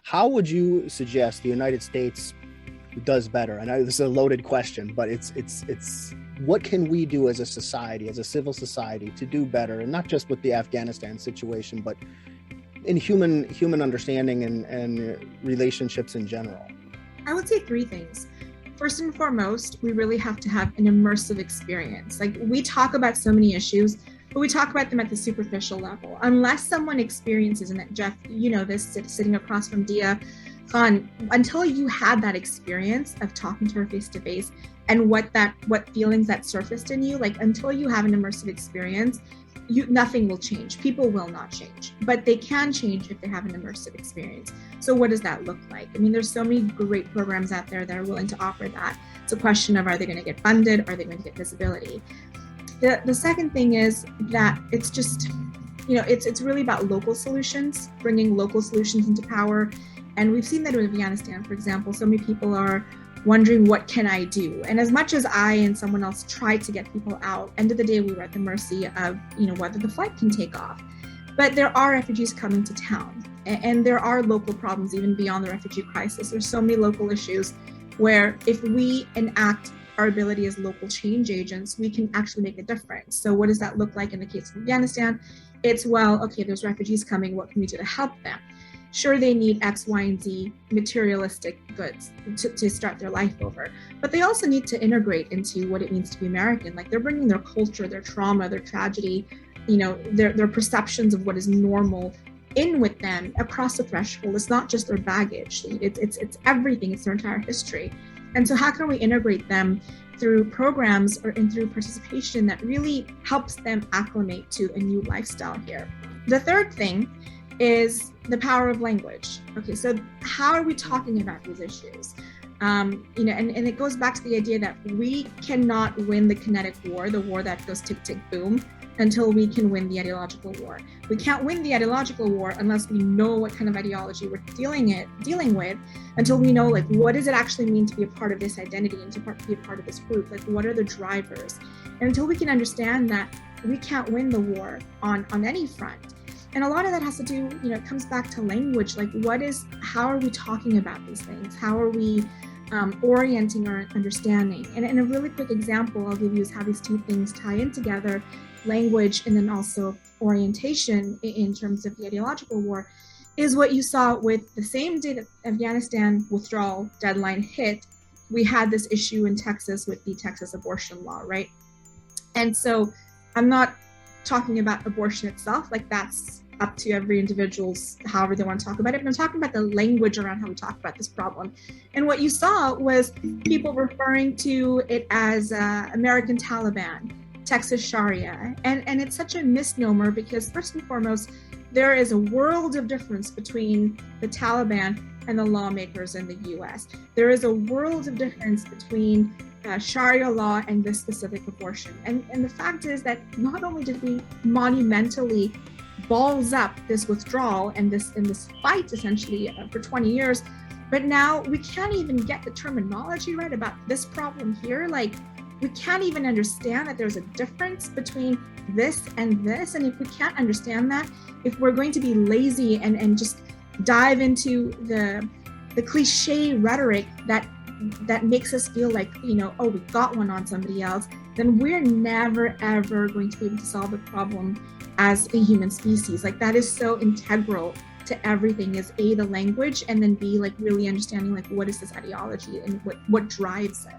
How would you suggest the United States does better? I know this is a loaded question, but it's what can we do as a society, as a civil society, to do better, and not just with the Afghanistan situation, but in human understanding and relationships in general? I would say three things. First and foremost, we really have to have an immersive experience. Like, we talk about so many issues, but we talk about them at the superficial level. Unless someone experiences, and that Jeff, you know this, sitting across from Dia Khan, until you had that experience of talking to her face to face and what feelings that surfaced in you, like until you have an immersive experience, nothing will change. People will not change, but they can change if they have an immersive experience. So what does that look like? I mean, there's so many great programs out there that are willing to offer that. It's a question of, are they going to get funded? Are they going to get visibility? The second thing is that it's just, it's really about local solutions, bringing local solutions into power. And we've seen that in Afghanistan, for example. So many people are wondering, what can I do? And as much as I and someone else tried to get people out, end of the day, we were at the mercy of, whether the flight can take off. But there are refugees coming to town, and there are local problems even beyond the refugee crisis. There's so many local issues where if we enact our ability as local change agents, we can actually make a difference. So what does that look like in the case of Afghanistan? It's, well, okay, there's refugees coming. What can we do to help them? Sure, they need X, Y, and Z materialistic goods to start their life over, but they also need to integrate into what it means to be American. Like, they're bringing their culture, their trauma, their tragedy, their perceptions of what is normal in with them across the threshold. It's not just their baggage. It's everything. It's their entire history. And so how can we integrate them through programs and through participation that really helps them acclimate to a new lifestyle here? The third thing is the power of language. Okay, so how are we talking about these issues? And it goes back to the idea that we cannot win the kinetic war, the war that goes tick, tick, boom, until we can win the ideological war. We can't win the ideological war unless we know what kind of ideology we're dealing with, until we know, like, what does it actually mean to be a part of this identity and to be a part of this group? Like, what are the drivers? And until we can understand that, we can't win the war on any front. And a lot of that has to do, it comes back to language. Like, how are we talking about these things? How are we orienting our understanding? And a really quick example I'll give you is how these two things tie in together, language and then also orientation in terms of the ideological war, is what you saw with the same day that Afghanistan withdrawal deadline hit. We had this issue in Texas with the Texas abortion law, right? And so I'm not talking about abortion itself, like that's up to every individual's however they want to talk about it, but I'm talking about the language around how we talk about this problem. And what you saw was people referring to it as American Taliban, Texas Sharia, and it's such a misnomer, because first and foremost, there is a world of difference between the Taliban and the lawmakers in the US. There is a world of difference between Sharia law and this specific abortion. And the fact is that not only did we monumentally balls up this withdrawal and this fight essentially for 20 years, but now we can't even get the terminology right about this problem here. Like, we can't even understand that there's a difference between this and this. And if we can't understand that, if we're going to be lazy and just dive into the cliche rhetoric that makes us feel like, oh, we got one on somebody else, then we're never, ever going to be able to solve the problem as a human species. Like, that is so integral to everything, is A, the language, and then B, like really understanding, like, what is this ideology and what drives it.